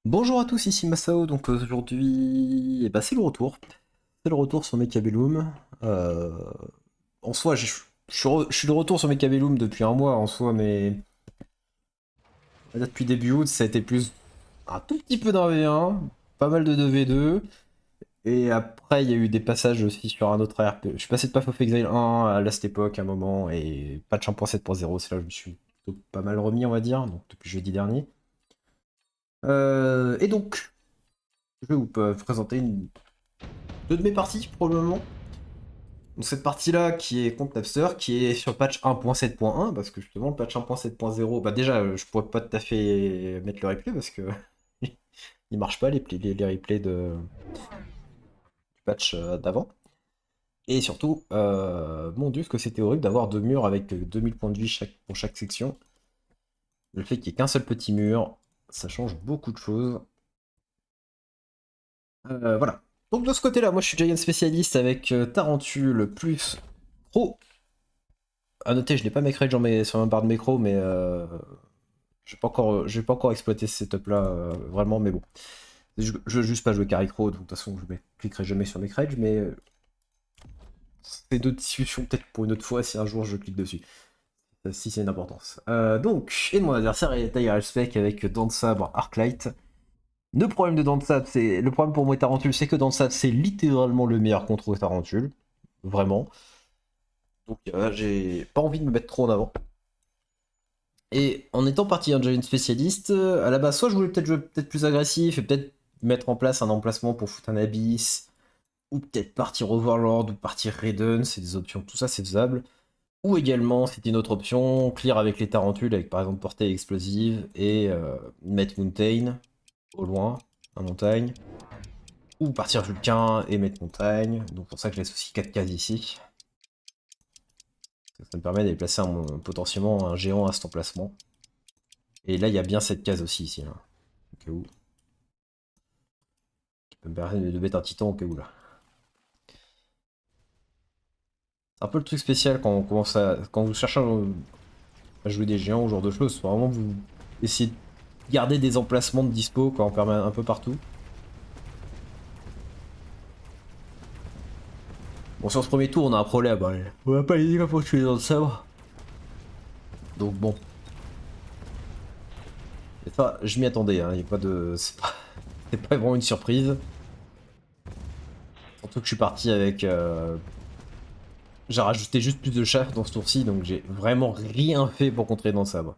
Bonjour à tous, ici Masao, donc aujourd'hui, c'est le retour. C'est le retour sur Mechabellum. Euh, En soi, je suis de retour sur Mechabellum depuis un mois en soi, mais depuis début août, ça a été plus un tout petit peu d'un V1, pas mal de 2v2, et après il y a eu des passages aussi sur un autre ARP. Je suis passé de Path of Exile 1 à Last Epoch à un moment, et patch 1.7.0, c'est là que je me suis plutôt pas mal remis, on va dire, donc depuis jeudi dernier. Et donc, je vais vous présenter deux de mes parties pour le moment. Donc cette partie-là qui est contre Napster, qui est sur patch 1.7.1, parce que justement le patch 1.7.0, bah déjà je pourrais pas tout à fait mettre le replay parce que il marche pas les replays du patch d'avant. Et surtout, mon dieu, ce que c'était horrible d'avoir deux murs avec 2000 points de vie pour chaque section. Le fait qu'il n'y ait qu'un seul petit mur, ça change beaucoup de choses. Voilà. Donc de ce côté-là, moi je suis Giant spécialiste avec Tarantule plus Pro. À noter, je n'ai pas mes crates sur ma barre de mécro, mais j'ai pas encore exploité ce setup là vraiment, mais bon. Je veux juste pas jouer Carry Crow, donc de toute façon je ne cliquerai jamais sur mes crates, mais c'est deux discussions peut-être pour une autre fois si un jour je clique dessus. Si c'est une importance. Donc, et mon adversaire est Tiger Spec avec Dent de Sabre Arclight. Le problème pour moi et Tarantule, c'est que Dent de Sabre c'est littéralement le meilleur contre Tarantule. Vraiment. Donc j'ai pas envie de me mettre trop en avant. Et en étant parti un giant spécialiste, à la base, soit je voulais peut-être jouer peut-être plus agressif et peut-être mettre en place un emplacement pour foutre un abyss, ou peut-être partir Overlord ou partir Raiden, c'est des options, tout ça c'est faisable. Ou également, c'était une autre option, clear avec les tarentules, avec par exemple portée explosive, et mettre Mountain au loin, en montagne. Ou partir Vulcain et mettre Montagne, donc pour ça que je laisse aussi 4 cases ici. Ça me permet de placer potentiellement un géant à cet emplacement. Et là, il y a bien cette case aussi ici, là, au cas où. Qui peut me permettre de mettre un titan au cas où là. C'est un peu le truc spécial quand on commence quand vous cherchez à jouer des géants ou ce genre de choses. Faut vraiment vous essayer de garder des emplacements de dispo quand on permet un peu partout. Bon, sur ce premier tour, on a un problème. Hein. On va pas les dire pour tuer dans le sabre. Donc bon. Et ça, je m'y attendais. Hein. Y a pas de... C'est pas vraiment une surprise. Surtout que je suis parti avec... J'ai rajouté juste plus de chars dans ce tour-ci, donc j'ai vraiment rien fait pour contrer dans le sabre.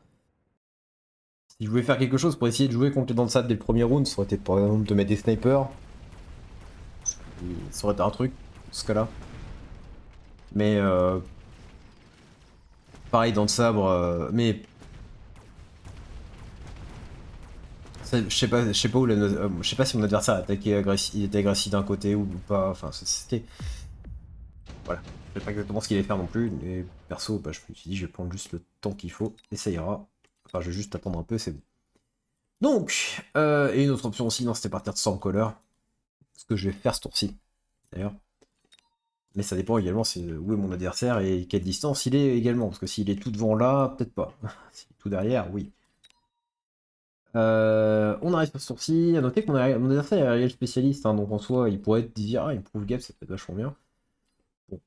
Si je voulais faire quelque chose pour essayer de jouer contre les dents de sable dès le premier round, ça aurait été par exemple de mettre des snipers. Ça aurait été un truc, dans ce cas-là. Mais pareil dans le sabre, mais je sais pas où je sais pas si mon adversaire il était agressif d'un côté ou pas. Enfin, c'était voilà. Je sais pas exactement ce qu'il allait faire non plus. Mais perso, bah, je me suis dit, je vais prendre juste le temps qu'il faut et ça ira. Enfin, je vais juste attendre un peu, c'est bon. Donc, et une autre option aussi, non, c'était partir de Stormcaller. Ce que je vais faire ce tour-ci, d'ailleurs. Mais ça dépend également où est mon adversaire et quelle distance il est également. Parce que s'il est tout devant là, peut-être pas. S'il est tout derrière, oui. On arrive sur ce tour-ci. À noter que mon adversaire est un réel spécialiste. Hein, donc en soi, il pourrait te dire, ah, il me prouve gap, ça peut être vachement bien. Bon,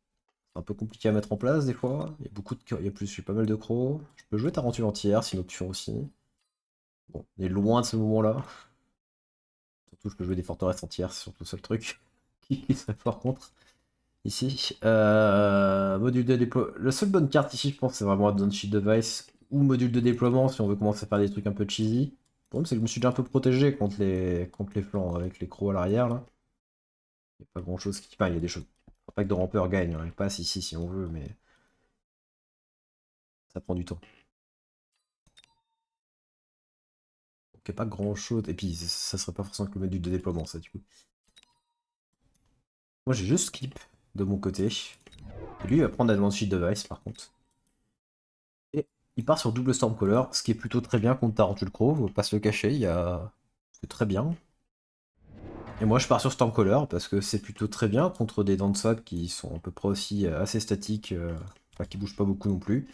c'est un peu compliqué à mettre en place des fois. Il y a beaucoup de. Il y a plus, j'ai pas mal de crocs. Je peux jouer Tarentule entière, c'est une option aussi. Bon, on est loin de ce moment-là. Surtout, je peux jouer des forteresses entières, c'est surtout ça le truc qui serait fort contre. Ici, module de déploiement. La seule bonne carte ici, je pense, c'est vraiment Advanced Shield Device ou module de déploiement si on veut commencer à faire des trucs un peu cheesy. Le problème, c'est que je me suis déjà un peu protégé contre les flancs avec les crocs à l'arrière là. Il n'y a pas grand chose qui. Enfin, il y a des choses. Pas que de rampeur gagne, hein. Il passe ici si on veut, mais ça prend du temps. Donc, il n'y a pas grand chose. Et puis, ça serait pas forcément que le module de déploiement, ça, du coup. Moi, j'ai juste skip de mon côté. Et lui, il va prendre Advanced Shield Device par contre. Et il part sur double Stormcaller, ce qui est plutôt très bien contre Tarantule Crow, faut pas se le cacher, c'est très bien. Et moi je pars sur Stormcaller parce que c'est plutôt très bien contre des dents de sable qui sont à peu près aussi assez statiques, enfin qui bougent pas beaucoup non plus.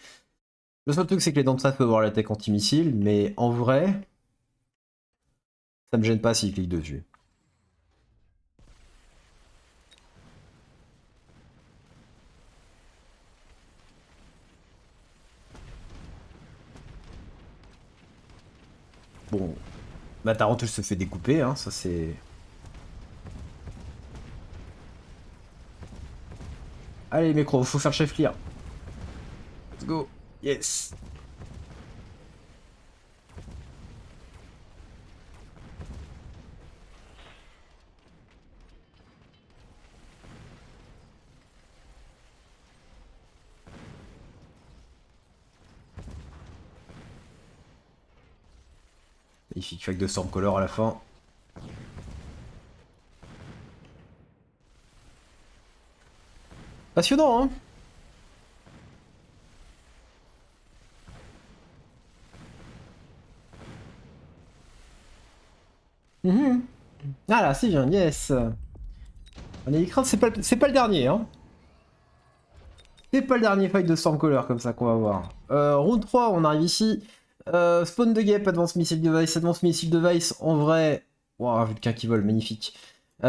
Le seul truc c'est que les dents de sable peuvent avoir l'attaque anti-missile, mais en vrai, Ça me gêne pas s'il clique dessus. Bon, bah Tarantul se fait découper, hein, ça c'est... Allez Mécro, faut faire chef lire. Let's go. Yes. Magnifique fac de Stormcaller à la fin. Passionnant, hein. Ah là, c'est bien, yes. On a crainte, c'est pas le dernier, hein. C'est pas le dernier fight de Stormcaller comme ça qu'on va voir. Round 3, on arrive ici. Spawn de Gap, Advanced Missile Device. Advanced Missile Device, en vrai... Waouh, Vulcain qui vole, magnifique. On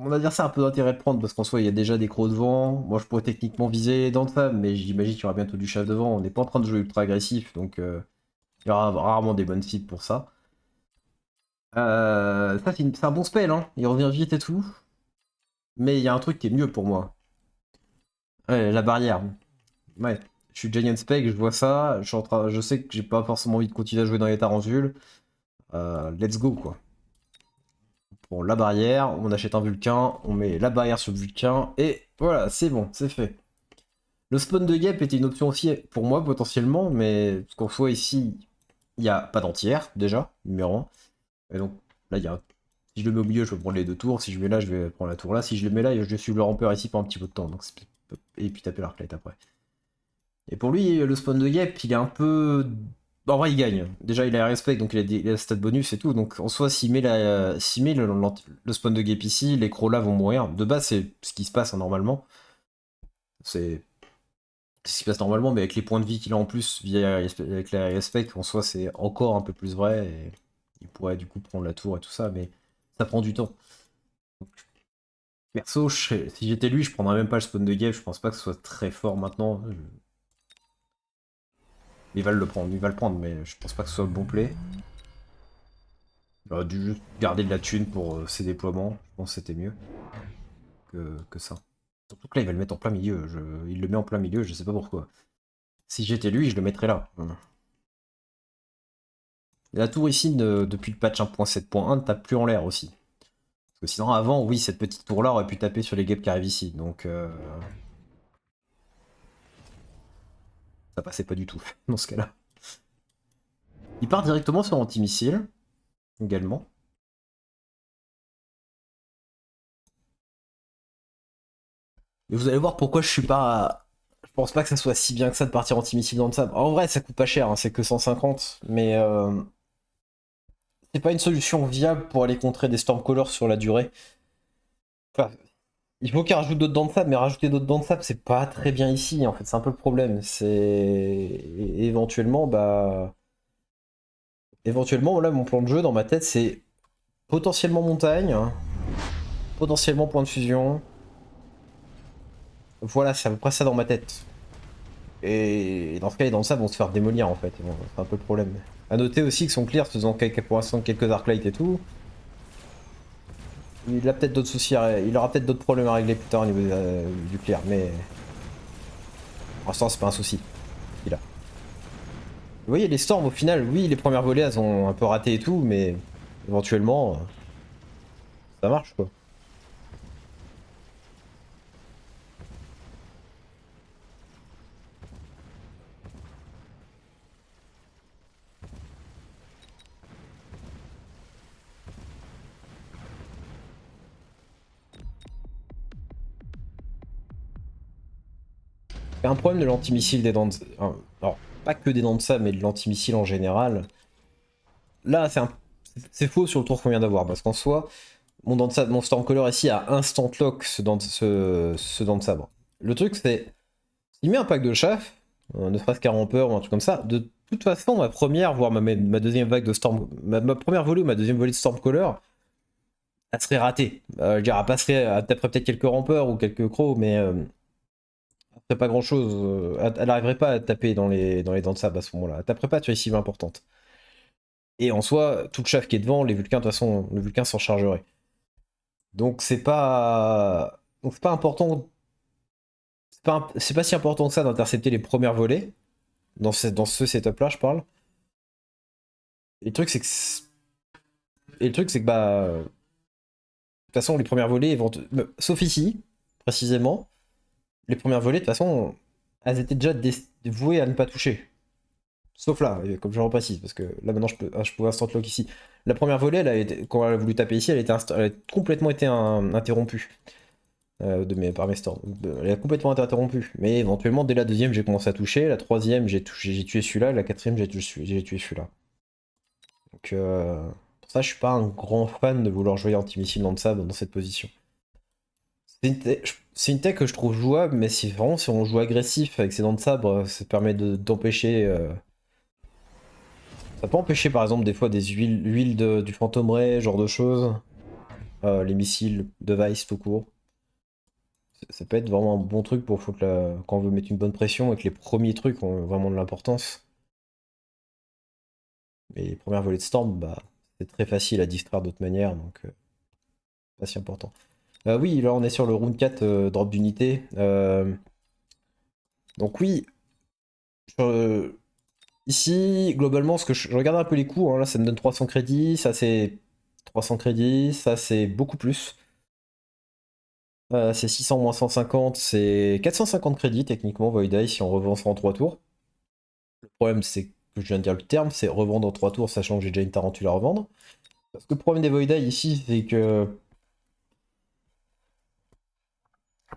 va dire ça un peu d'intérêt de prendre parce qu'en soi il y a déjà des crocs devant. Moi je pourrais techniquement viser les dents de femme, mais j'imagine qu'il y aura bientôt du chef devant. On n'est pas en train de jouer ultra agressif, donc il y aura rarement des bonnes cibles pour ça. Ça c'est un bon spell, hein. Il revient vite et tout. Mais il y a un truc qui est mieux pour moi. Ouais, la barrière. Ouais, je suis Giant Spec, je vois ça, je sais que j'ai pas forcément envie de continuer à jouer dans les tarentules. Let's go quoi. Pour la barrière, on achète un Vulcain, on met la barrière sur le Vulcain, et voilà, c'est bon, c'est fait. Le spawn de Gap était une option aussi pour moi potentiellement, mais parce qu'en soit ici, il n'y a pas d'entière déjà, numéro 1. Et donc là, si je le mets au milieu, je peux prendre les deux tours, si je mets là, je vais prendre la tour là, si je le mets là, je suis le rampeur ici pour un petit peu de temps, donc et puis taper l'Arclight après. Et pour lui, le spawn de Gap, il est un peu... En vrai, il gagne. Déjà, il a respect, donc il a la stat bonus et tout. Donc, en soi, s'il met, le spawn de Gap ici, les crocs là vont mourir. De base, c'est ce qui se passe hein, normalement. C'est ce qui se passe normalement, mais avec les points de vie qu'il a en plus, avec la respect, en soi, c'est encore un peu plus vrai. Et il pourrait du coup prendre la tour et tout ça, mais ça prend du temps. Donc, perso, si j'étais lui, je prendrais même pas le spawn de Gap. Je pense pas que ce soit très fort maintenant. Il va le prendre, il va le prendre, mais je pense pas que ce soit le bon play. Il aurait dû juste garder de la thune pour ses déploiements. Je pense que c'était mieux que ça. Surtout que là, il va le mettre en plein milieu. Il le met en plein milieu, je sais pas pourquoi. Si j'étais lui, je le mettrais là. La tour ici, depuis le patch 1.7.1, ne tape plus en l'air aussi. Parce que sinon, avant, oui, cette petite tour-là aurait pu taper sur les gaps qui arrivent ici. Donc, ça passait pas du tout dans ce cas-là. Il part directement sur anti-missile, également. Et vous allez voir pourquoi je suis pas... Je pense pas que ça soit si bien que ça de partir anti-missile dans le sable. En vrai, ça coûte pas cher, hein, c'est que 150, mais c'est pas une solution viable pour aller contrer des Stormcallers sur la durée. Enfin, il faut qu'il rajoute d'autres dents de sable, mais rajouter d'autres dents de sable, c'est pas très bien ici, en fait, c'est un peu le problème. C'est... Éventuellement, bah... Éventuellement, là, mon plan de jeu, dans ma tête, c'est potentiellement montagne, hein, potentiellement point de fusion. Voilà, c'est à peu près ça dans ma tête. Et dans ce cas, les dents de sable vont se faire démolir, en fait. Bon, c'est un peu le problème. A noter aussi que son clear, faisant pour l'instant quelques arclights et tout, il a peut-être d'autres soucis, il aura peut-être d'autres problèmes à régler plus tard au niveau du clear, mais pour l'instant c'est pas un souci qu'il a. Vous voyez les storms au final, oui les premières volées elles ont un peu raté et tout, mais éventuellement ça marche quoi. C'est un problème de l'antimissile des dents de... Alors pas que des dents de sable, mais de l'antimissile en général. Là c'est faux sur le tour qu'on vient d'avoir, parce qu'en soi, mon Stormcaller ici a instant lock ce dent de sabre. Le truc c'est, il met un pack de chaff, ne serait-ce qu'un rampeur ou un truc comme ça, de toute façon, ma première, voire ma deuxième vague de Storm... Ma première volée ou ma deuxième volée de Stormcaller, elle serait ratée. Je veux dire, elle passerait, elle taperait peut-être quelques rampeurs ou quelques crocs, mais elle ferait pas grand-chose. Elle n'arriverait pas à taper dans les dents de sable à ce moment-là. Elle taperait pas sur les cibles importantes. Et en soi, tout le chaff qui est devant, les Vulcains, de toute façon, le Vulcain s'en chargerait. Donc c'est pas... Donc c'est pas important... C'est pas si important que ça d'intercepter les premières volées. Dans ce setup-là, je parle. Et le truc, c'est que... Et le truc, c'est que, bah... De toute façon, les premières volées, sauf ici, précisément, les premières volées, de toute façon, elles étaient déjà vouées à ne pas toucher. Sauf là, comme je le reprécise, parce que là maintenant je pouvais instant lock ici. La première volée, quand elle a voulu taper ici, elle a complètement été interrompue par mes storms. Elle a complètement été interrompue. Mais éventuellement, dès la deuxième, j'ai commencé à toucher. La troisième, j'ai tué celui-là. La quatrième, j'ai tué celui-là. Donc, pour ça, je suis pas un grand fan de vouloir jouer anti-missile dans le sable dans cette position. C'est une tech que je trouve jouable, mais si vraiment si on joue agressif avec ses dents de sabre, ça permet d'empêcher. Ça peut empêcher par exemple des fois des huiles du fantôme ray, genre de choses. Les missiles, device tout court. Ça peut être vraiment un bon truc pour foutre quand on veut mettre une bonne pression et que les premiers trucs ont vraiment de l'importance. Mais les premières volées de Storm, bah, c'est très facile à distraire d'autres manières, donc pas si important. Oui, là on est sur le round 4 drop d'unité. Donc oui, ici, globalement, ce que je regarde un peu les coûts, hein, là ça me donne 300 crédits, ça c'est 300 crédits, ça c'est beaucoup plus. C'est 600 moins 150, c'est 450 crédits techniquement Void Eye si on revend ça en 3 tours. Le problème c'est que je viens de dire le terme, c'est revendre en 3 tours sachant que j'ai déjà une tarentule à revendre. Parce que le problème des Void Eye ici c'est que...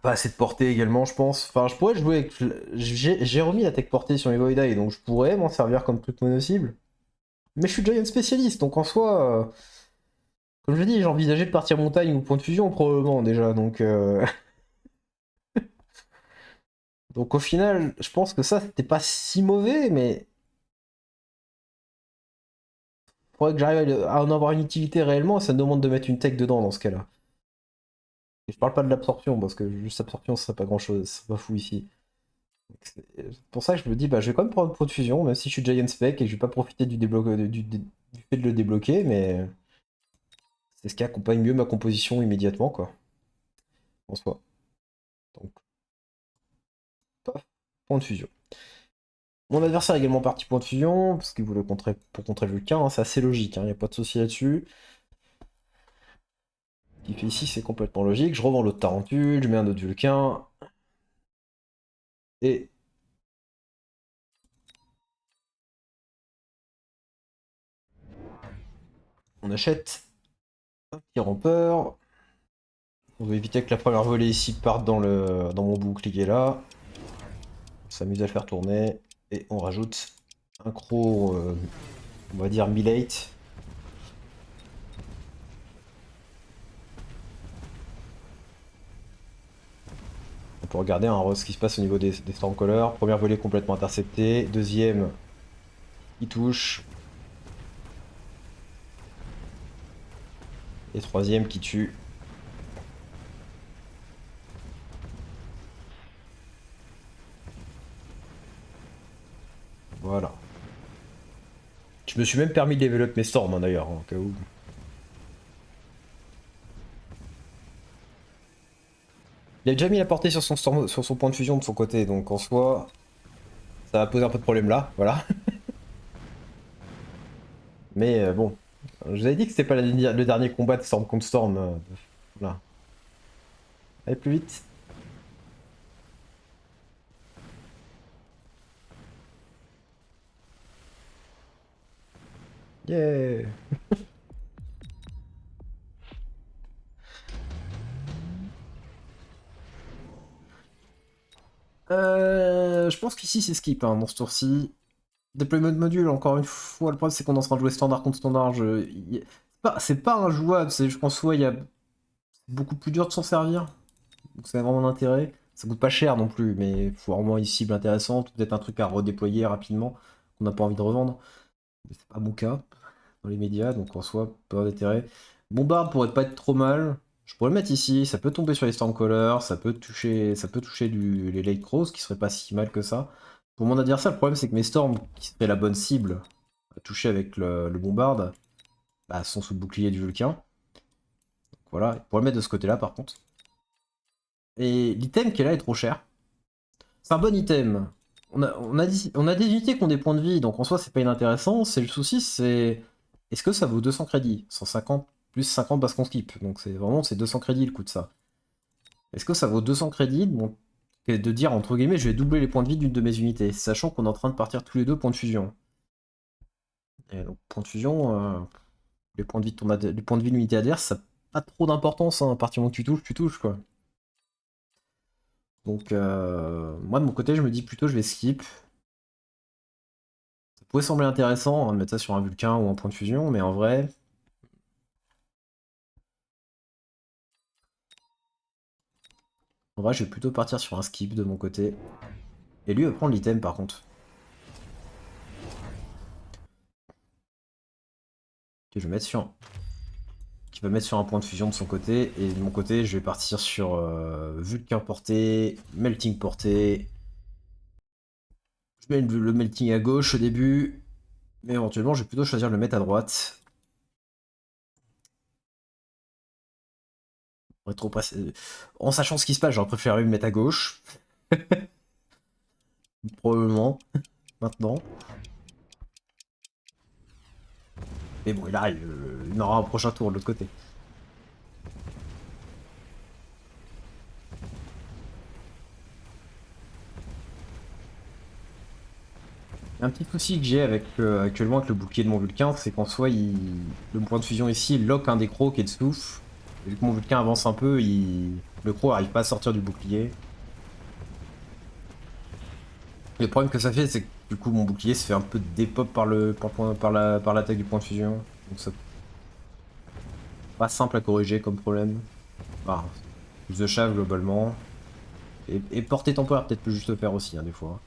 Pas assez de portée également je pense. Enfin je pourrais jouer avec... J'ai remis la tech portée sur mes Void Eye donc je pourrais m'en servir comme truc mono-cible. Mais je suis Giant spécialiste donc en soi... Comme je dis, j'ai envisagé de partir montagne ou point de fusion probablement déjà donc... Donc au final, je pense que ça, c'était pas si mauvais, mais faudrait que j'arrive à en avoir une utilité réellement, ça me demande de mettre une tech dedans dans ce cas-là. Et je parle pas de l'absorption, parce que juste l'absorption, ce serait pas grand-chose, c'est pas fou ici. C'est pour ça que je me dis, bah je vais quand même prendre Pro de Fusion, même si je suis Giant Spec et que je vais pas profiter du fait de le débloquer, mais c'est ce qui accompagne mieux ma composition immédiatement, quoi, en soi. Donc, paf, point de fusion. Mon adversaire est également parti point de fusion, parce qu'il voulait pour contrer Vulcain, hein, c'est assez logique, il n'y a pas de souci là-dessus. Ce qu'il fait ici, c'est complètement logique. Je revends l'autre Tarentule, je mets un autre Vulcain. Et... on achète un petit rampeur. On va éviter que la première volée ici parte dans mon bouclier là. On s'amuse à le faire tourner. Et on rajoute un croc, on va dire mi-late. On peut regarder ce qui se passe au niveau des Stormcallers. Première volée complètement interceptée. Deuxième, il touche. Et troisième qui tue. Voilà. Je me suis même permis de level up mes storms hein, d'ailleurs, hein, au cas où. Il a déjà mis la portée sur son point de fusion de son côté, donc en soi, ça va poser un peu de problème là, voilà. Mais bon, je vous avais dit que c'était pas le dernier combat de Storm contre Storm. Voilà. Allez plus vite. Yeah. Je pense qu'ici c'est skip hein, dans ce tour-ci. Deployment module, encore une fois, le problème c'est qu'on est en train de jouer standard contre standard. C'est pas injouable, je pense ouais, il y a beaucoup plus dur de s'en servir. Donc c'est vraiment l'intérêt. Ça coûte pas cher non plus, mais il faut vraiment une cible intéressante, peut-être un truc à redéployer rapidement. qu'on n'a pas envie de revendre. Mais c'est pas mon cas dans les médias, donc en soi, pas d'intérêt. Bombard pourrait pas être trop mal. Je pourrais le mettre ici, ça peut tomber sur les Stormcallers, ça peut toucher les Late Crows, qui serait pas si mal que ça. Pour mon adversaire, le problème c'est que mes Storms, qui seraient la bonne cible à toucher avec le Bombard, bah, sont sous le bouclier du Vulcain. Donc voilà, il pourrait le mettre de ce côté-là par contre. Et l'item qui est là est trop cher. C'est un bon item. On a des unités qui ont des points de vie, donc en soi c'est pas inintéressant. C'est le souci, c'est est-ce que ça vaut 200 crédits? 150 plus 50 parce qu'on skip. Donc c'est vraiment c'est 200 crédits le coût de ça. Est-ce que ça vaut 200 crédits de dire entre guillemets je vais doubler les points de vie d'une de mes unités, sachant qu'on est en train de partir tous les deux points de fusion. Et donc point de fusion, les points de vie les points de vie de l'unité adverse, ça n'a pas trop d'importance, hein, à partir du moment que tu touches quoi. Donc moi de mon côté je me dis plutôt je vais skip. Ça pourrait sembler intéressant, hein, de mettre ça sur un Vulcain ou un point de fusion, mais en vrai. En vrai, je vais plutôt partir sur un skip de mon côté. Et lui va prendre l'item par contre. Que je vais mettre sur. Qui va mettre sur un point de fusion de son côté. Et de mon côté, je vais partir sur Vulcain porté, Melting porté. Je mets le Melting à gauche au début. Mais éventuellement, je vais plutôt choisir de le mettre à droite. En sachant ce qui se passe, j'aurais préféré le mettre à gauche. Probablement. Maintenant. Mais bon, là, il aura un prochain tour de l'autre côté. Un petit souci que j'ai actuellement avec le bouclier de mon Vulcain, c'est qu'en soi, le point de fusion ici il lock un des crocs qui est dessous. Et vu que mon Vulcain avance un peu, le croc arrive pas à sortir du bouclier. Le problème que ça fait, c'est que du coup mon bouclier se fait un peu dépop par l'attaque du point de fusion. Donc c'est pas simple à corriger comme problème. Enfin, plus de chave globalement. Et portée temporaire peut-être plus juste faire aussi, hein, des fois.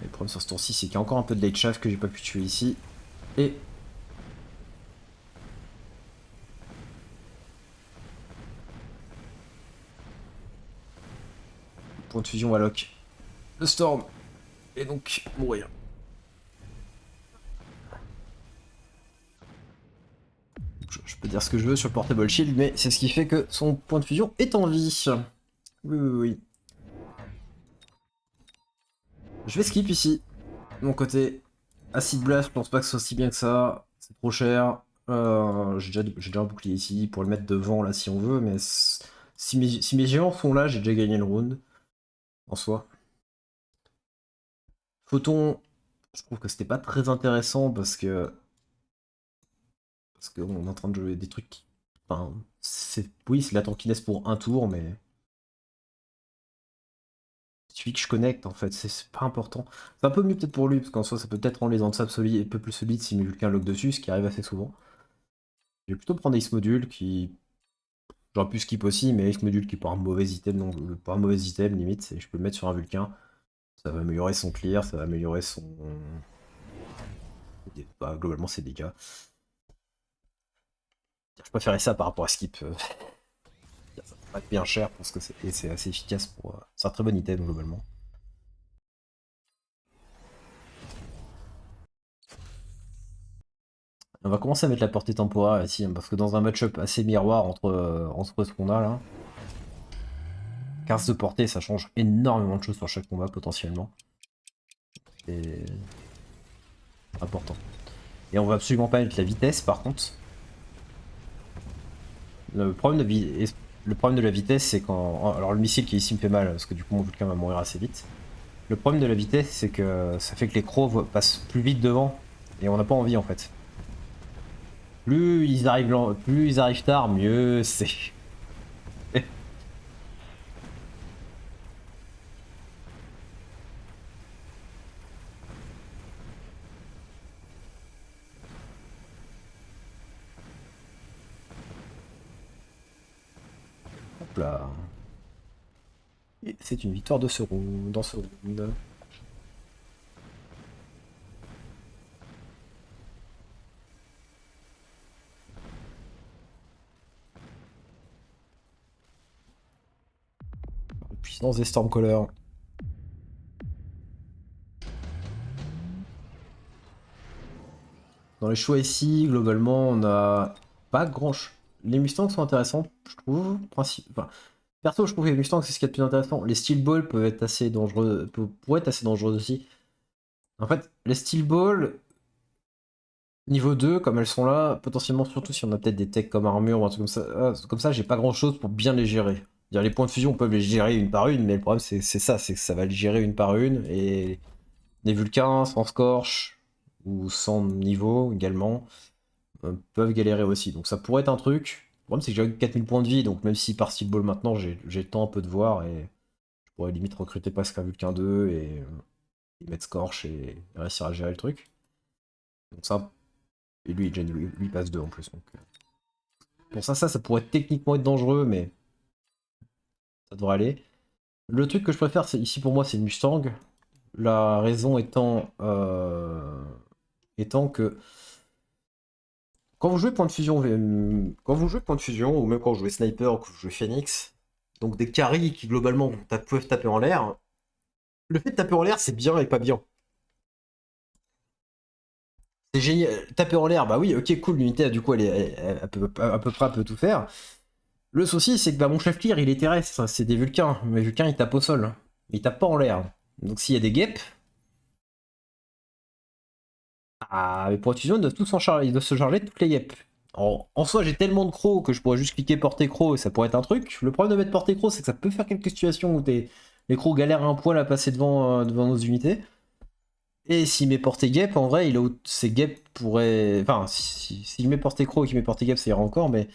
Et le problème sur ce tour-ci, c'est qu'il y a encore un peu de late chaff que j'ai pas pu tuer ici. Et point de fusion à lock. Le Storm. Et donc, mourir. Je peux dire ce que je veux sur le Portable Shield, mais c'est ce qui fait que son point de fusion est en vie. Oui, oui, oui. Je vais skip ici. De mon côté, Acid Blast, je pense pas que ce soit si bien que ça. C'est trop cher. J'ai déjà un bouclier ici pour le mettre devant là si on veut, mais si mes géants sont là, j'ai déjà gagné le round. En soi. Photon, je trouve que c'était pas très intéressant parce qu'on est en train de jouer des trucs. Enfin, oui, c'est la tankiness pour un tour, mais il suffit que je connecte en fait, c'est pas important. C'est un peu mieux peut-être pour lui, parce qu'en soi ça peut peut-être rendre les ensables solides, un peu plus solides si mes Vulcains lock dessus, ce qui arrive assez souvent. Je vais plutôt prendre Ace Module qui. J'aurais pu skip aussi, mais Ace Module qui est pas un mauvais item, non, pas un mauvais item limite, et je peux le mettre sur un Vulcain. Ça va améliorer son clear, ça va améliorer son. Bah, globalement ses dégâts. Je préférais ça par rapport à skip. Ça va pas être bien cher parce que c'est assez efficace pour. C'est un très bon item globalement. On va commencer à mettre la portée temporaire ici, hein, parce que dans un match-up assez miroir entre ce qu'on a là, 15 de portée ça change énormément de choses sur chaque combat potentiellement. C'est important. Et on va absolument pas mettre la vitesse par contre. Le problème de la vitesse c'est quand. Alors le missile qui ici me fait mal parce que du coup mon Vulcain va mourir assez vite. Le problème de la vitesse c'est que ça fait que les crocs passent plus vite devant et on n'a pas envie en fait. Plus ils arrivent tard, mieux c'est. Hop là. Et c'est une victoire de ce round, dans ce round. Puissance des Stormcaller. Dans les choix ici, globalement, on a pas grand chose. Les Mustangs sont intéressants, je trouve. Enfin, perso, je trouve que les Mustangs, c'est ce qui est le plus intéressant. Les Steel Balls peuvent être assez dangereux, pourraient être assez dangereux aussi. En fait, les Steel Balls, niveau 2, comme elles sont là, potentiellement, surtout si on a peut-être des techs comme armure ou un truc comme ça j'ai pas grand chose pour bien les gérer. Les points de fusion peuvent les gérer une par une, mais le problème c'est ça, c'est que ça va les gérer une par une, et les Vulcains sans Scorch ou sans niveau également peuvent galérer aussi. Donc ça pourrait être un truc. Le problème c'est que j'ai 4000 points de vie, donc même si par Steel Ball maintenant j'ai le temps un peu de voir, et je pourrais limite recruter presque un Vulcain 2 et mettre Scorch et réussir à gérer le truc. Donc ça. Et lui, lui passe 2 en plus. Donc. Bon, ça pourrait techniquement être dangereux, mais ça devrait aller. Le truc que je préfère, c'est ici pour moi, c'est Mustang. La raison étant que quand vous jouez point de fusion, ou même quand vous jouez sniper ou que vous jouez phoenix, donc des carries qui globalement peuvent taper en l'air, le fait de taper en l'air, c'est bien et pas bien. C'est génial. Taper en l'air, bah oui, ok, cool, l'unité, du coup, elle à peu près peut tout faire. Le souci, c'est que bah, mon chef clear, il est terrestre, c'est des Vulcains. Mais Vulcains, ils tapent au sol. Ils tapent pas en l'air. Donc s'il y a des guêpes, mes points de fusion, ils doivent tous ils doivent se charger de toutes les guêpes. En soi, j'ai tellement de crocs que je pourrais juste cliquer porter croc et ça pourrait être un truc. Le problème de mettre porter croc, c'est que ça peut faire quelques situations où les crocs galèrent un poil à passer devant nos unités. Et s'il met porté guêpe, en vrai, ses guêpes pourraient. Enfin, s'il met porté croc et qu'il met porté guêpe, ça ira encore, mais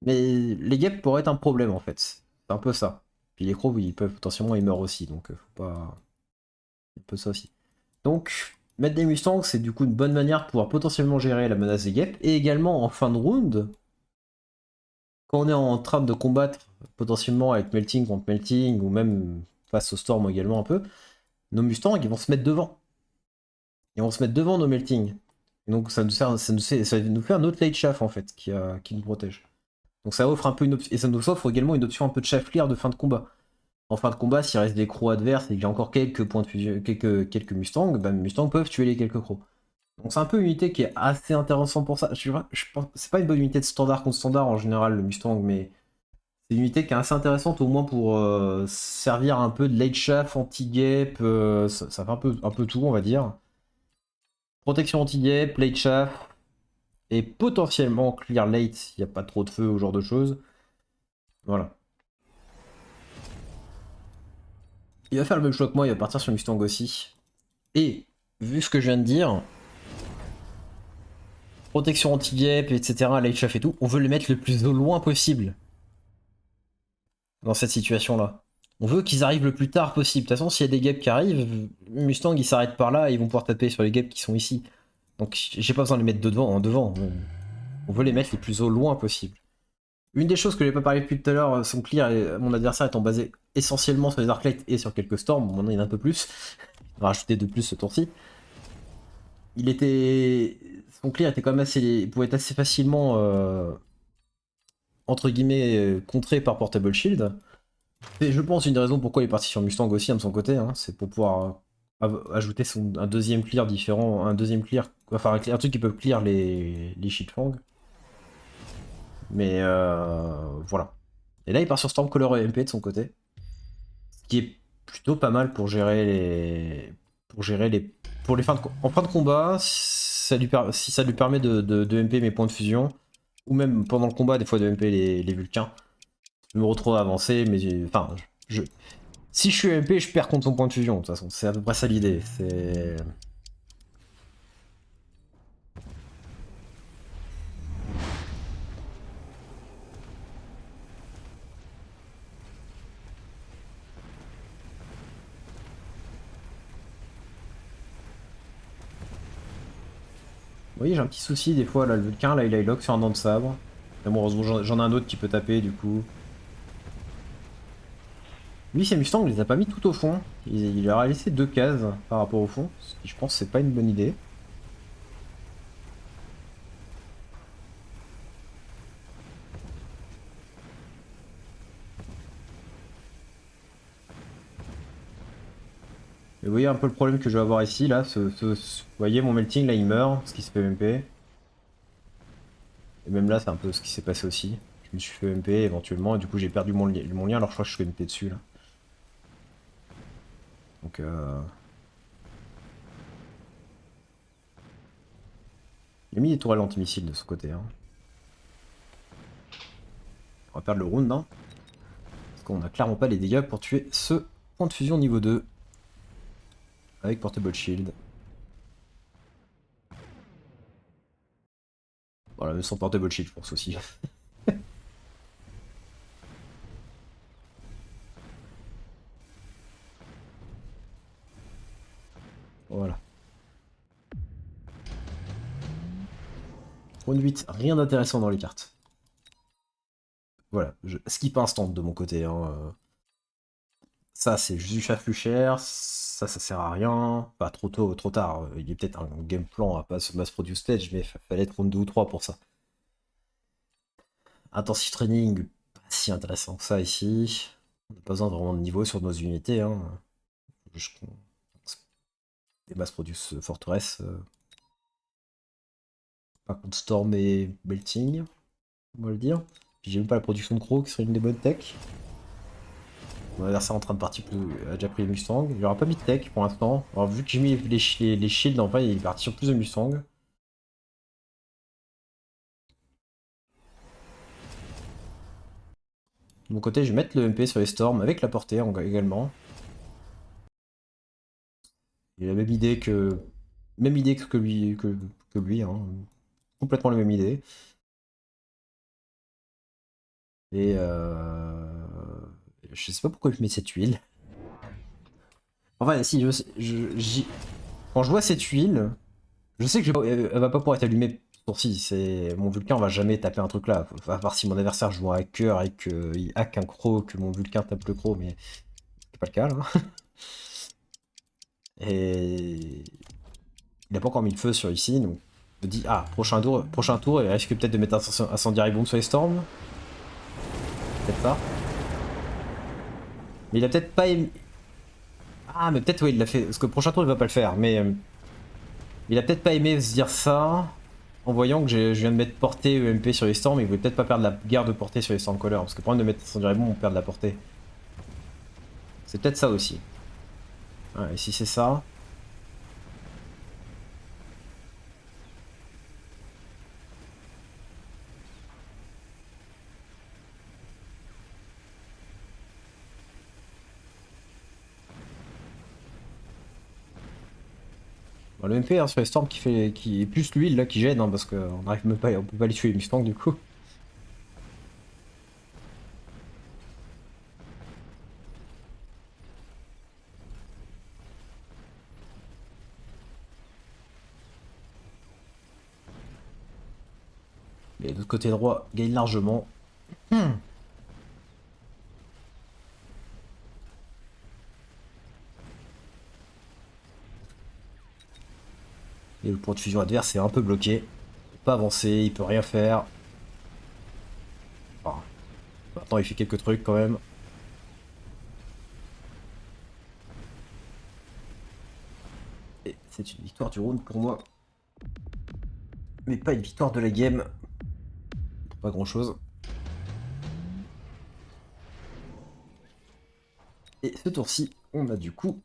les guêpes pourraient être un problème en fait. C'est un peu ça. Puis les crocs, oui, ils peuvent potentiellement ils meurent aussi, donc faut pas. Un peu ça aussi. Donc, mettre des Mustangs, c'est du coup une bonne manière de pouvoir potentiellement gérer la menace des guêpes. Et également en fin de round, quand on est en train de combattre potentiellement avec Melting contre Melting, ou même face au Storm également un peu, nos Mustangs ils vont se mettre devant. Ils vont se mettre devant nos Melting. Et donc ça nous fait un autre late chaff en fait qui nous protège. Donc ça offre un peu et ça nous offre également une option un peu de chaff clear de fin de combat. En fin de combat, s'il reste des crocs adverses et que j'ai encore quelques points de fusion, quelques Mustangs, bah, mes Mustangs peuvent tuer les quelques crocs. Donc c'est un peu une unité qui est assez intéressante pour ça. Je pense c'est pas une bonne unité de standard contre standard en général le Mustang, mais c'est une unité qui est assez intéressante au moins pour servir un peu de late chaff, anti-gap, ça fait un peu tout on va dire. Protection anti-gap, late chaff, et potentiellement clear late s'il n'y a pas trop de feu ou genre de choses. Voilà. Il va faire le même choix que moi, il va partir sur Mustang aussi. Et, vu ce que je viens de dire, protection anti-gap, etc., late chaff et tout, on veut le mettre le plus au loin possible. Dans cette situation-là. On veut qu'ils arrivent le plus tard possible. De toute façon, s'il y a des gaps qui arrivent, Mustang, ils s'arrêtent par là et ils vont pouvoir taper sur les gaps qui sont ici. Donc, j'ai pas besoin de les mettre devant, en devant. On veut les mettre les plus au loin possible. Une des choses que j'ai pas parlé depuis tout à l'heure, son clear, mon adversaire étant basé essentiellement sur les arclights et sur quelques storms, maintenant il y en a un peu plus, on va rajouter de plus ce tour-ci. Son clear était quand même assez. Il pouvait être assez facilement, entre guillemets, contré par Portable Shield. C'est, je pense, une des raisons pourquoi il est parti sur Mustang aussi, de son côté, hein, c'est pour pouvoir ajouter un deuxième clear différent, enfin un truc qui peut clear les Shitfang. Mais voilà. Et là, il part sur Stormcaller et MP de son côté. Ce qui est plutôt pas mal pour gérer les. Pour les fins en fin de combat, si ça lui permet de MP mes points de fusion, ou même pendant le combat, des fois de MP les Vulcains. Je me retrouve avancé, mais enfin, si je suis MP, je perds contre son point de fusion, de toute façon. C'est à peu près ça l'idée. C'est. Vous voyez, j'ai un petit souci des fois, là, le Vulcain, là, il a lock sur un dent de sabre. Mais bon, heureusement, j'en ai un autre qui peut taper, du coup. Lui, ces Mustangs, il les a pas mis tout au fond. Il leur a laissé 2 cases par rapport au fond. Ce qui, je pense, c'est pas une bonne idée. Et vous voyez un peu le problème que je vais avoir ici, là. Vous voyez, mon melting, là, il meurt, parce qu'il se fait MP. Et même là, c'est un peu ce qui s'est passé aussi. Je me suis fait MP éventuellement, et du coup, j'ai perdu mon lien, alors je crois que je suis MP dessus, là. Donc, il a mis des tourelles anti-missiles de ce côté, hein. On va perdre le round, hein. Parce qu'on a clairement pas les dégâts pour tuer ce point de fusion niveau 2. Avec Portable Shield. Voilà, même sans Portable Shield, je pense aussi. Voilà. Round 8, rien d'intéressant dans les cartes. Voilà, je skip instant de mon côté, hein. Ça, c'est juste du chat plus cher. Ça sert à rien. Pas trop tôt, trop tard. Il y a peut-être un game plan à pas se mass produce stage, mais il fallait être round 2 ou 3 pour ça. Intensive training, pas si intéressant que ça ici. On n'a pas besoin vraiment de niveau sur nos unités, hein. Juste des mass produce forteresse. Par contre, Storm et Belting, on va le dire. Puis j'ai même pas la production de Crow qui serait une des bonnes techs. Mon adversaire est en train de partir a déjà pris les Mustang. Il aura pas mis de tech pour l'instant. Alors vu que j'ai mis les shields, en vrai il est parti sur plus de Mustang. De mon côté, je vais mettre le MP sur les Storms avec la portée également. Il a la même idée que. Même idée que lui, hein. Complètement la même idée. Et je sais pas pourquoi je mets cette huile. Enfin, si, quand je vois cette huile, je sais que elle va pas pouvoir être allumée pour si. Mon Vulcain va jamais taper un truc là. À part si mon adversaire joue un hacker et qu'il hack un croc, que mon Vulcain tape le croc, mais c'est pas le cas là. Et il a pas encore mis le feu sur ici, donc je me dis, ah, prochain tour, il risque peut-être de mettre un incendiary bomb sur les storms. Peut-être pas. Mais il a peut-être pas émis. Ah, mais peut-être, oui, il l'a fait. Parce que le prochain tour, il va pas le faire. Mais il a peut-être pas aimé se dire ça en voyant que je viens de mettre portée EMP sur les storms. Il voulait peut-être pas perdre la guerre de portée sur les Stormcallers. Parce que le problème de mettre incendiary bomb, on perd de la portée. C'est peut-être ça aussi. Ouais, et si c'est ça. Bon, le MP hein, sur les storms qui est plus l'huile là qui gêne hein, parce qu'on arrive même pas, on peut pas les tuer les Mustangs du coup. Mais de l'autre côté droit, gagne largement. Et le point de fusion adverse est un peu bloqué. Il peut pas avancer, il peut rien faire. Enfin, maintenant il fait quelques trucs quand même. Et c'est une victoire du round pour moi. Mais pas une victoire de la game. Pas grand chose. Et ce tour-ci, on a du coup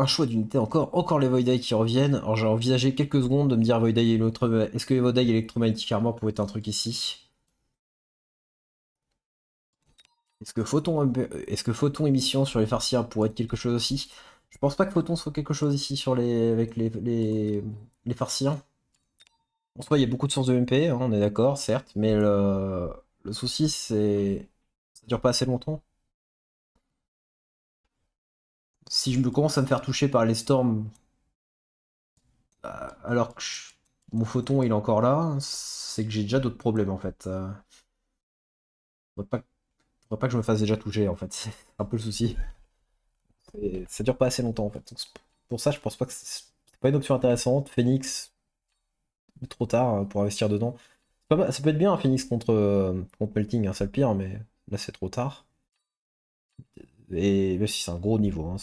un choix d'unité encore. Encore les Voidai qui reviennent. Alors j'ai envisagé quelques secondes de me dire Voidai et l'autre. Est-ce que les Voidai Electromagnetic Armor pouvaient être un truc ici? Est-ce que photon émission sur les Farsiens pourrait être quelque chose aussi? Je pense pas que photon soit quelque chose ici sur avec les Farsiens. En soi, il y a beaucoup de sources de MP, hein, on est d'accord, certes, mais le souci c'est ça dure pas assez longtemps. Si je me commence à me faire toucher par les storms alors que mon photon il est encore là, c'est que j'ai déjà d'autres problèmes en fait. Faudrait pas que je me fasse déjà toucher en fait, c'est un peu le souci. Et ça dure pas assez longtemps en fait. Donc, pour ça, je pense pas que c'est pas une option intéressante. Phoenix, trop tard pour investir dedans. Ça peut être bien un Phoenix contre Melting, hein, c'est le pire, mais là c'est trop tard. Et même si c'est un gros niveau, hein,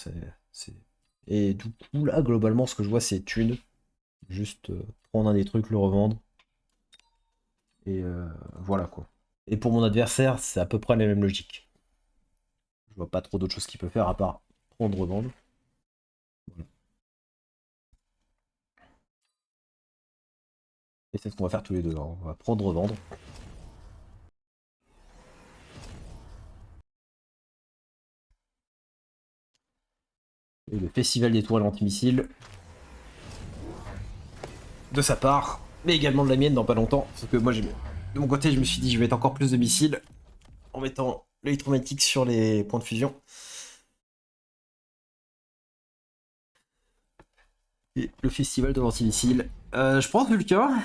Et du coup, là, globalement, ce que je vois, c'est thune. Juste prendre un des trucs, le revendre. Et voilà quoi. Et pour mon adversaire, c'est à peu près la même logique. Je vois pas trop d'autres choses qu'il peut faire à part prendre, revendre. Voilà. Et c'est ce qu'on va faire tous les deux, hein. On va prendre, revendre. Et le festival des tourelles anti-missiles de sa part, mais également de la mienne dans pas longtemps. Parce que moi, de mon côté, je me suis dit, je vais mettre encore plus de missiles en mettant l'électromatique sur les points de fusion. Et le festival de l'antimissile. Je pense Vulcain.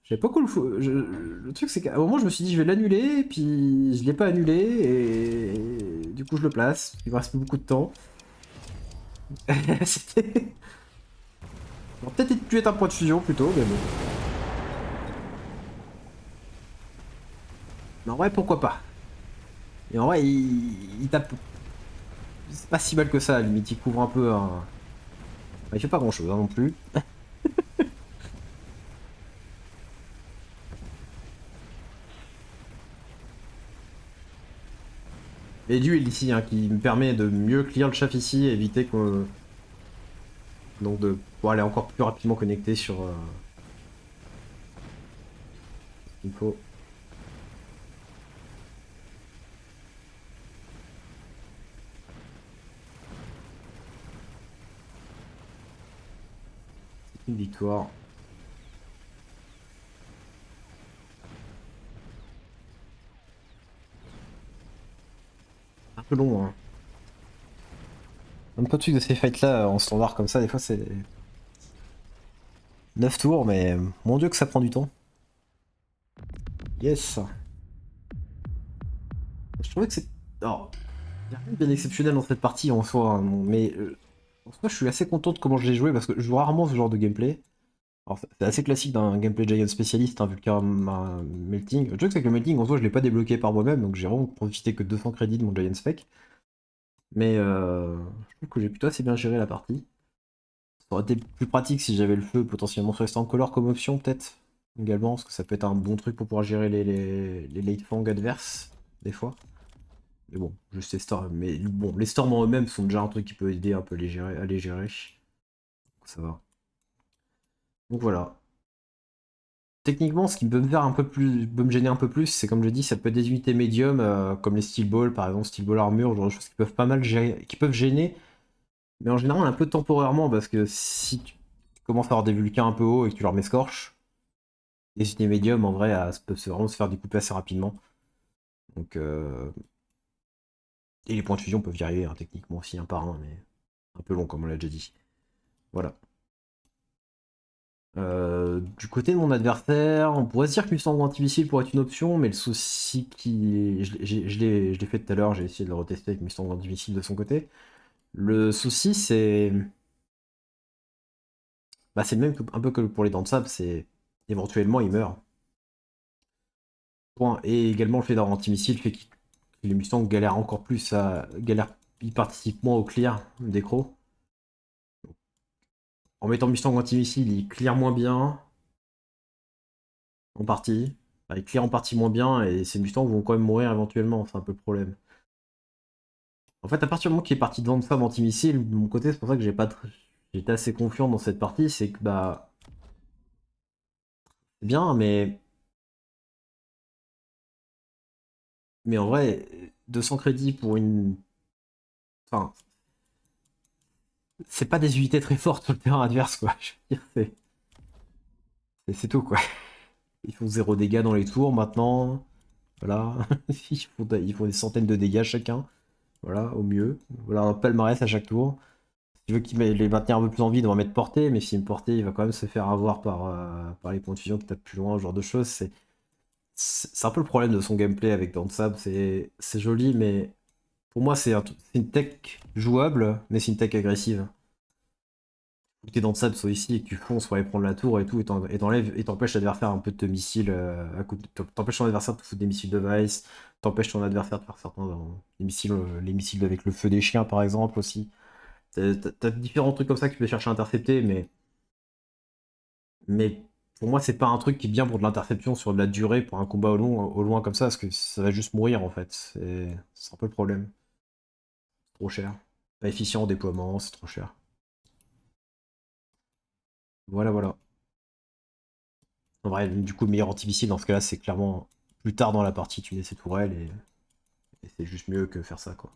J'avais pas cool. Le truc, c'est qu'à un moment, je me suis dit, je vais l'annuler, puis je l'ai pas annulé, et du coup, je le place. Il me reste plus beaucoup de temps. C'était. On va peut-être pu être un point de fusion plutôt, mais bon. Mais en vrai, pourquoi pas? Et en vrai, il tape. C'est pas si mal que ça, limite, il couvre un peu un. Enfin, il fait pas grand chose hein, non plus. Et l'huile ici, hein, qui me permet de mieux clear le chaff ici, éviter que. Donc de pouvoir aller encore plus rapidement connecter sur ce qu'il faut. Une victoire. Un peu long, hein. Un peu de trucs de ces fights là en standard comme ça, des fois c'est 9 tours, mais mon dieu que ça prend du temps. Yes. Je trouvais que c'est. Alors, il n'y a rien de bien exceptionnel dans cette partie en soi, hein, mais en soi je suis assez content de comment je l'ai joué parce que je joue rarement ce genre de gameplay. Alors c'est assez classique d'un gameplay Giant spécialiste, hein, vu qu'il y a un melting. Le truc c'est que le melting en soi je l'ai pas débloqué par moi-même, donc j'ai vraiment profité que de 200 crédits de mon Giant spec. Mais je trouve que j'ai plutôt assez bien géré la partie. Ça aurait été plus pratique si j'avais le feu potentiellement sur Stand Color comme option peut-être également, parce que ça peut être un bon truc pour pouvoir gérer les late fang adverses des fois. Mais bon, juste les storms. Mais bon, les storms en eux-mêmes sont déjà un truc qui peut aider un peu à les gérer. Donc ça va. Donc voilà. Techniquement, ce qui peut me faire un peu plus, peut me gêner un peu plus, c'est comme je dis, ça peut être des unités médium, comme les steel ball par exemple, steel ball armure, genre de choses qui peuvent pas mal gérer, qui peuvent gêner, mais en général un peu temporairement, parce que si tu commences à avoir des vulcains un peu hauts et que tu leur mets scorch, les unités médium en vrai peuvent vraiment se faire découper assez rapidement. Donc et les points de fusion peuvent y arriver hein, techniquement aussi un par un, mais un peu long comme on l'a déjà dit. Voilà. Du côté de mon adversaire, on pourrait se dire que Mustang anti-missile pourrait être une option, mais le souci qui. Je l'ai fait tout à l'heure, j'ai essayé de le retester avec Mustang anti-missile de son côté. Le souci, c'est. Bah, c'est le même un peu que pour les dents de sable, c'est. Éventuellement, il meurt. Point. Et également, le fait d'avoir anti-missile fait que les Mustangs galèrent encore plus à. Ils participent moins au clear des crocs. En mettant Mustang anti-missile, ils clear moins bien. En partie. Enfin, ils clear en partie moins bien, et ces Mustangs vont quand même mourir éventuellement, c'est un peu le problème. En fait, à partir du moment qu'il est parti de vendre femme anti-missile, de mon côté, c'est pour ça que j'étais assez confiant dans cette partie, c'est que bah. C'est bien, mais. Mais en vrai, 200 crédits pour une. Enfin, c'est pas des unités très fortes sur le terrain adverse, quoi. Je veux dire, c'est tout, quoi. Ils font 0 dégâts dans les tours maintenant. Voilà. Ils font des centaines de dégâts chacun. Voilà, au mieux. Voilà, un palmarès à chaque tour. Si tu veux qu'il les maintenir un peu plus en vie, il doit mettre portée, mais s'il me portée, il va quand même se faire avoir par les points de fusion qui tapent plus loin, ce genre de choses. C'est un peu le problème de son gameplay avec Dance Sab, c'est joli, mais Pour moi, c'est une tech jouable, mais c'est une tech agressive. Où t'es dans le sable, soit ici, et que tu fonces pour aller prendre la tour et tout, et t'enlèves, et t'empêches l'adversaire un peu de te missile t'empêches ton adversaire de te foutre des missiles de Vice, t'empêches ton adversaire de faire certains les missiles avec le feu des chiens par exemple aussi. T'as différents trucs comme ça que tu peux chercher à intercepter, mais pour moi, c'est pas un truc qui est bien pour de l'interception sur de la durée, pour un combat au loin comme ça, parce que ça va juste mourir en fait. C'est un peu le problème. Trop cher. Pas efficient en déploiement, c'est trop cher. Voilà, voilà. En vrai, du coup, le meilleur anti-missile dans ce cas-là, c'est clairement plus tard dans la partie, tu mets ces tourelles et c'est juste mieux que faire ça, quoi.